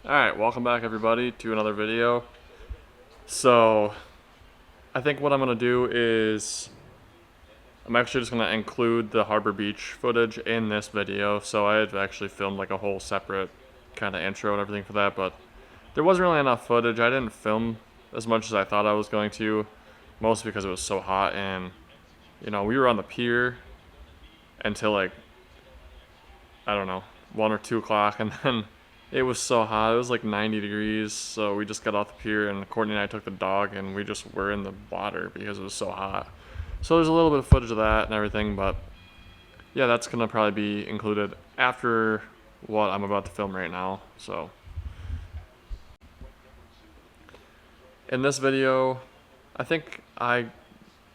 Alright, welcome back everybody to another video. So, I think what I'm going to do is, I'm actually just going to include the Harbor Beach footage in this video. So I had actually filmed like a whole separate kind of intro and everything for that, but there wasn't really enough footage. I didn't film as much as I thought I was going to, mostly because it was so hot, and we were on the pier until like, I don't know, 1 or 2 o'clock, and then it was so hot. It was like 90 degrees, so we just got off the pier, and Courtney and I took the dog, and we just were in the water because it was so hot. So there's a little bit of footage of that and everything, but yeah, that's gonna probably be included after what I'm about to film right now. So in this video, I think I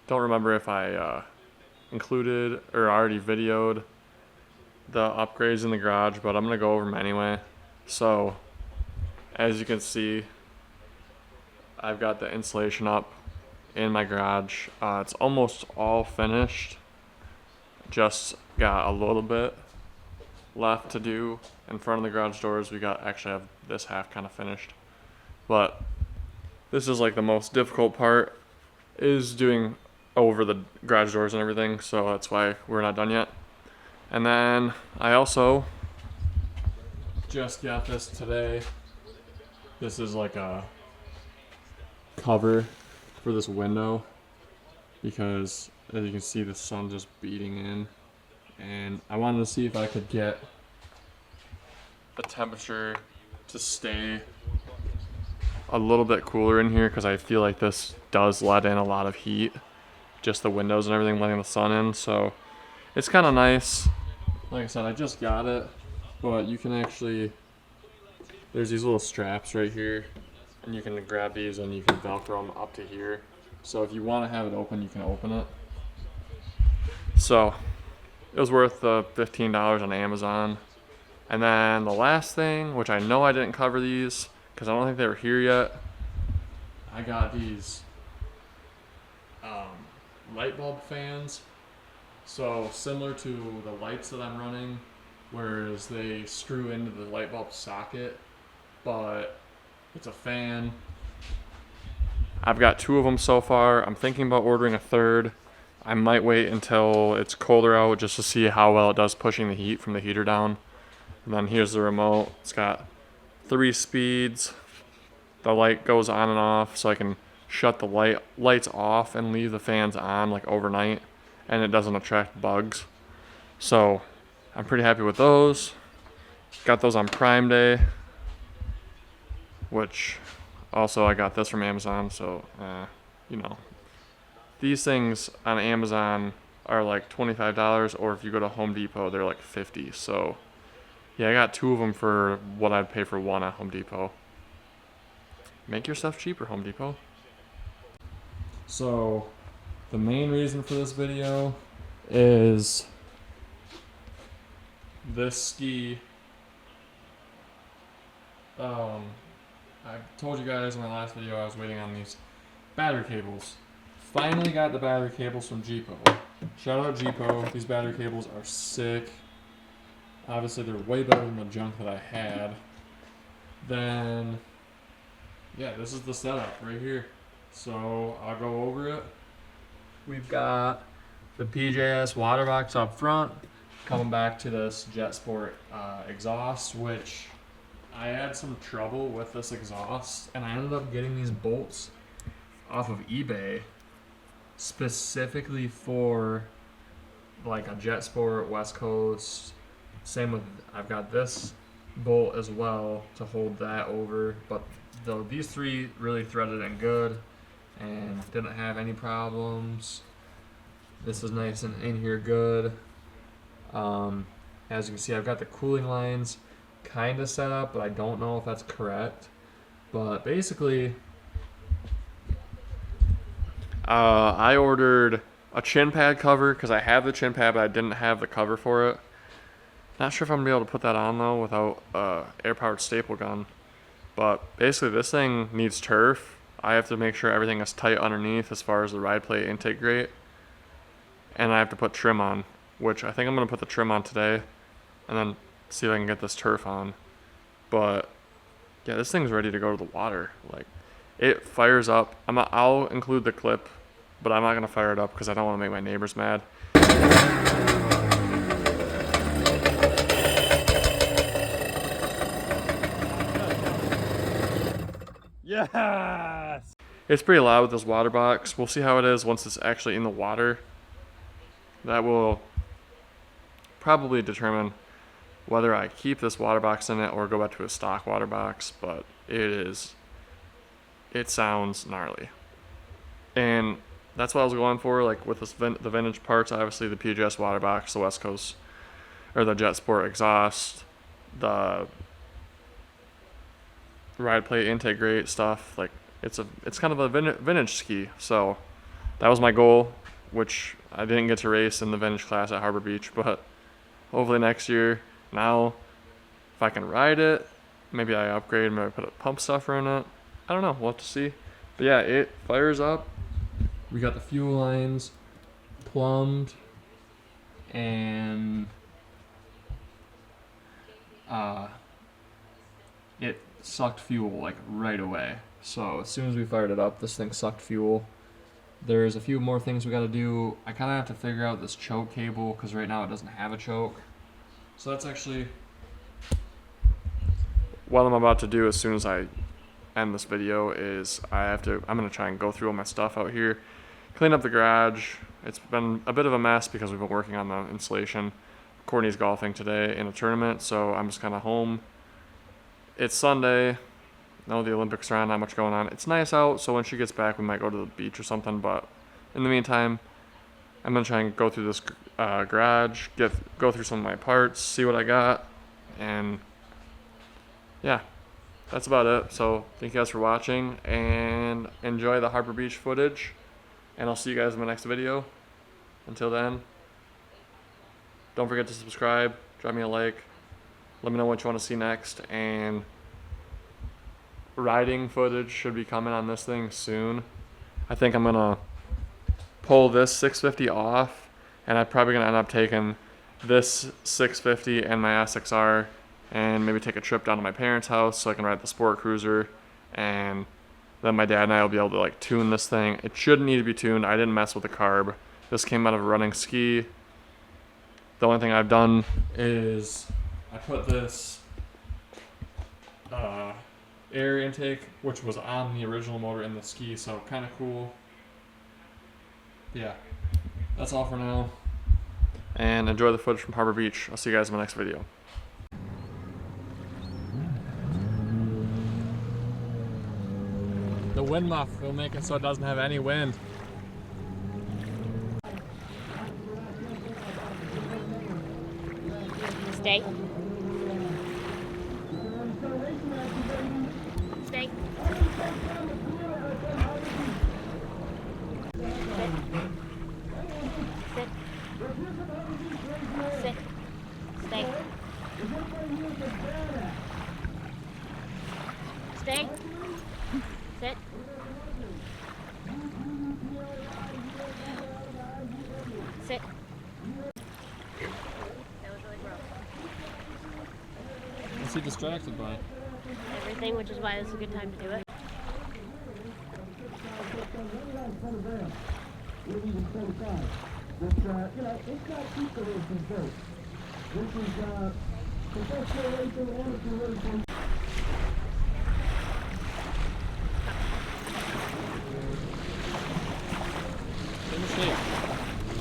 don't remember if I included or already videoed the upgrades in the garage, but I'm gonna go over them anyway. So, as you can see, I've got the insulation up in my garage. It's almost all finished. Just got a little bit left to do in front of the garage doors. We actually have this half kind of finished, but this is like the most difficult part, is doing over the garage doors and everything. So that's why we're not done yet. And then I also just got this today. This is like a cover for this window because, as you can see, the sun just beating in, and I wanted to see if I could get the temperature to stay a little bit cooler in here, because I feel like this does let in a lot of heat, just the windows and everything letting the sun in. So it's kind of nice. Like I said, I just got it, but you can actually, there's these little straps right here, and you can grab these and you can Velcro them up to here. So if you want to have it open, you can open it. So it was worth the $15 on Amazon. And then the last thing, which I know I didn't cover these because I don't think they were here yet, I got these light bulb fans. So similar to the lights that I'm running, whereas they screw into the light bulb socket, but it's a fan. I've got 2 of them so far. I'm thinking about ordering a third. I might wait until it's colder out just to see how well it does pushing the heat from the heater down. And then here's the remote. It's got 3 speeds. The light goes on and off, so I can shut the lights off and leave the fans on like overnight, and it doesn't attract bugs. So I'm pretty happy with those. Got those on Prime Day, which also I got this from Amazon. So these things on Amazon are like $25, or if you go to Home Depot, they're like $50. So yeah, I got 2 of them for what I'd pay for 1 at Home Depot. Make your stuff cheaper, Home Depot. So the main reason for this video is this ski. I told you guys in my last video I was waiting on these battery cables. Finally got the battery cables from Jeepo. Shout out Jeepo. These battery cables are sick. Obviously they're way better than the junk that I had. Then, yeah, this is the setup right here. So I'll go over it. We've got the PJS water box up front, coming back to this Jet Sport exhaust, which I had some trouble with this exhaust, and I ended up getting these bolts off of eBay specifically for like a Jet Sport West Coast. Same with, I've got this bolt as well to hold that over, but these 3 really threaded in good and didn't have any problems. This is nice and in here good. As you can see, I've got the cooling lines kind of set up, but I don't know if that's correct. But basically, I ordered a chin pad cover because I have the chin pad, but I didn't have the cover for it. Not sure if I'm gonna be able to put that on though without air-powered staple gun. But basically, this thing needs turf. I have to make sure everything is tight underneath as far as the ride plate intake grate, and I have to put trim on, which I think I'm gonna put the trim on today, and then see if I can get this turf on. But yeah, this thing's ready to go to the water. Like, it fires up. I'll include the clip, but I'm not gonna fire it up because I don't want to make my neighbors mad. Yes! It's pretty loud with this water box. We'll see how it is once it's actually in the water. That will probably determine whether I keep this water box in it or go back to a stock water box, but it sounds gnarly. And that's what I was going for, like with this the vintage parts, obviously the PGS water box, the West Coast, or the Jet Sport exhaust, the ride plate intake grate stuff, like it's kind of a vintage ski. So that was my goal, which I didn't get to race in the vintage class at Harbor Beach, but hopefully next year. Now, if I can ride it, maybe I upgrade, maybe I put a pump stuffer in it. I don't know, we'll have to see. But yeah, it fires up. We got the fuel lines plumbed, and it sucked fuel like right away. So as soon as we fired it up, this thing sucked fuel. There's a few more things we got to do. I kind of have to figure out this choke cable because right now it doesn't have a choke. So that's actually what I'm about to do as soon as I end this video. Is I'm going to try and go through all my stuff out here, clean up the garage. It's been a bit of a mess because we've been working on the installation. Courtney's golfing today in a tournament, so I'm just kind of home. It's Sunday. No, the Olympics are on, not much going on. It's nice out, so when she gets back, we might go to the beach or something. But in the meantime, I'm going to try and go through this garage, go through some of my parts, see what I got, and yeah, that's about it. So thank you guys for watching, and enjoy the Harbor Beach footage, and I'll see you guys in my next video. Until then, don't forget to subscribe, drop me a like, let me know what you want to see next, and riding footage should be coming on this thing soon. I think I'm gonna pull this 650 off, and I'm probably gonna end up taking this 650 and my SXR and maybe take a trip down to my parents' house so I can ride the Sport Cruiser, and then my dad and I will be able to like tune this thing. It shouldn't need to be tuned. I didn't mess with the carb. This came out of a running ski. The only thing I've done is I put this air intake, which was on the original motor in the ski, so kind of cool. Yeah, that's all for now, and enjoy the footage from Harbor Beach. I'll see you guys in my next video. The wind muff will make it so it doesn't have any wind. Stay. Stay. Sit. Sit. Stay. Stay. Sit. Sit. That was really gross. What's he distracted by? Everything, which is why it's a good time to do it.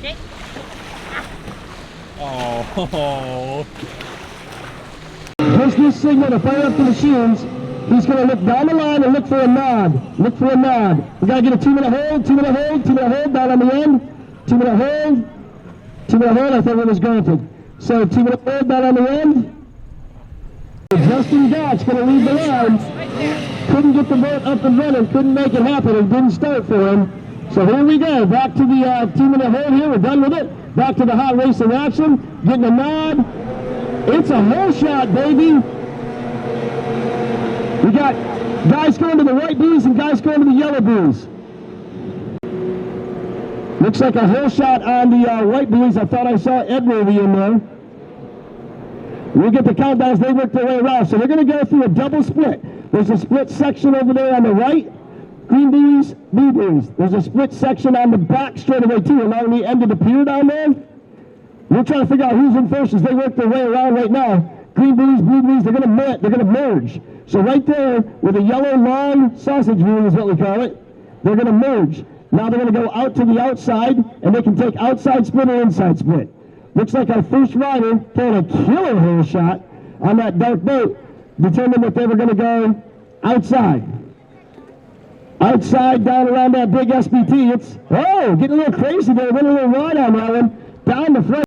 Shake. Oh. Gives this signal to fire up the machines. He's going to look down the line and look for a nod. Look for a nod. We got to get a 2-minute hold, 2-minute hold, 2-minute hold down on the end. 2-minute hold. 2-minute hold, I thought it was granted. So 2-minute hold down on the end. Justin Gott's going to lead the line. Couldn't get the boat up and running, couldn't make it happen. It didn't start for him. So here we go. Back to the 2-minute hold here. We're done with it. Back to the hot racing action. Getting a nod. It's a hole shot, baby. We got guys going to the white buoys and guys going to the yellow buoys. Looks like a hole shot on the white buoys. I thought I saw Ed Movie in there. We'll get the countdowns. They work their way around. So we're going to go through a double split. There's a split section over there on the right. Green buoys, blue buoys. There's a split section on the back straightaway too, along the end of the pier down there. We're trying to figure out who's in first as they work their way around right now. Green buoys, blue buoys, they're gonna merge. So right there, with a yellow long sausage buoy is what we call it, they're gonna merge. Now they're gonna go out to the outside, and they can take outside split or inside split. Looks like our first rider throwing a killer hole shot on that dark boat, determined that they were gonna go outside. Outside, down around that big SBT, it's, oh, getting a little crazy there, went a little wide on that one, down the front.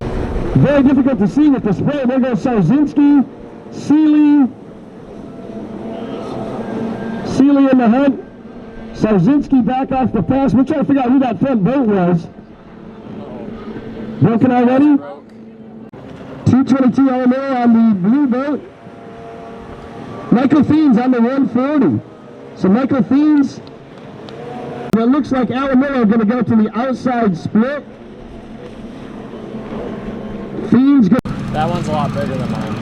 Very difficult to see with the spray. There goes Sarzinski, Seeley in the hunt. Sarzinski back off the pass. We're trying to figure out who that front boat was. Broken already? 222 Alamero on the blue boat. Michael Fiends on the 140. So Michael Fiends, it looks like Alamero are going to go to the outside split. Fiends go. That one's a lot bigger than mine.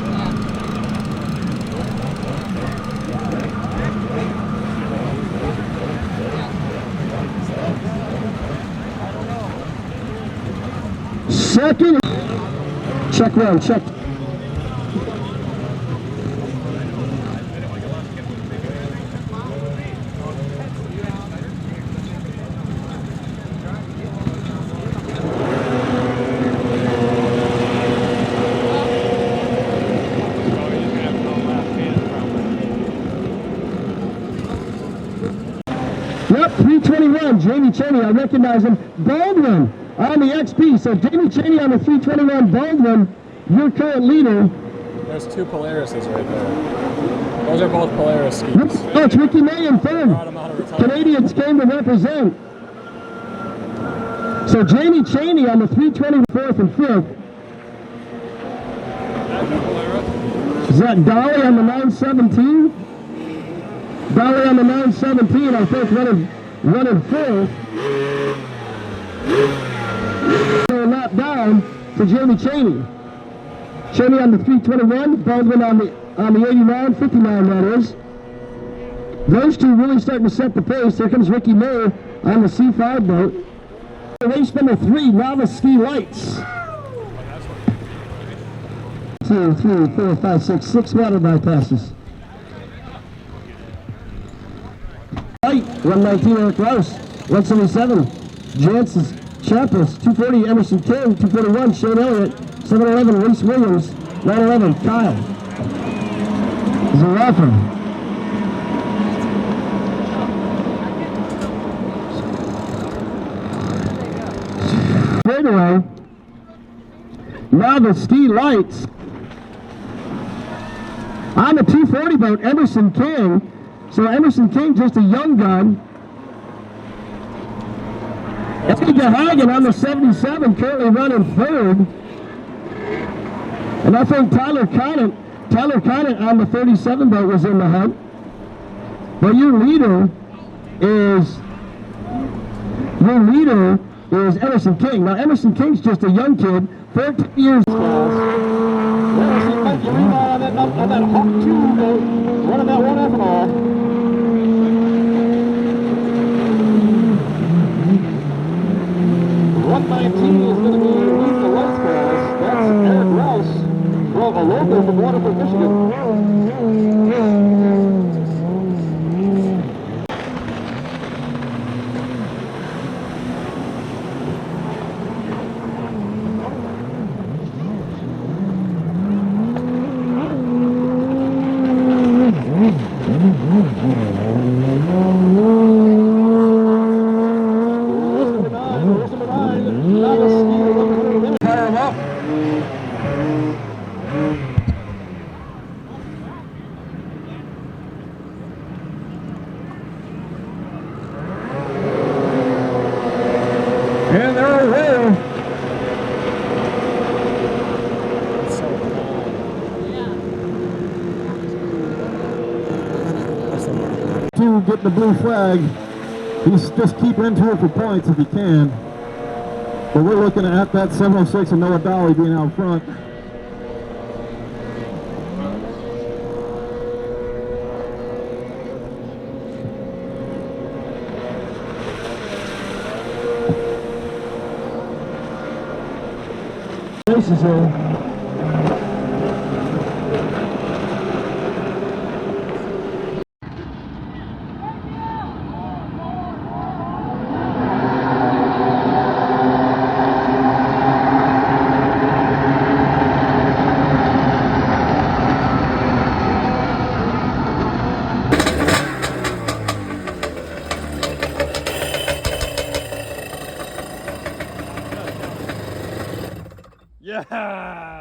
Second. Check round, check. Yep, 321, Jamie Cheney, I recognize him. Baldwin on the XP, so Jamie Cheney on the 321, Baldwin, your current leader. There's two Polarises right there. Those are both Polaris skis. Oh, it's Ricky May in third. Canadians came to represent. So Jamie Cheney on the 324th and 5th. Is that Dolly on the 917? Dolly on the 917, I think, running fourth. So a lap down to Jamie Cheney. Cheney on the 321, Baldwin on the 89, 59 that is. Those two really starting to set the pace. Here comes Ricky May on the C5 boat. Race number 3, Novice Ski Lights. 2, 3, 4, 5, 6 water bypasses. Light, 119 Eric Rouse, 177 Jancis Chappis, 240 Emerson King, 241 Shane Elliott, 711 Reese Williams, 911 Kyle Zarafa. Straightaway, now the Ski Lights. On the 240 boat, Emerson King. So Emerson King, just a young gun. Eddie DeHagen on the 77, currently running third. And I think Tyler Conant on the 37 boat was in the hunt. But your leader is Emerson King. Now Emerson King's just a young kid, 14 years old. On that Hawk 2 boat, running that one ethanol. 119 is going to be lead the lights balls. That's Eric Rouse, from a local from Waterford, Michigan. And they're away. To get the blue flag, he's just keep into it for points if he can. But we're looking at that 706 and Noah Dolly being out front. races here. Yeah.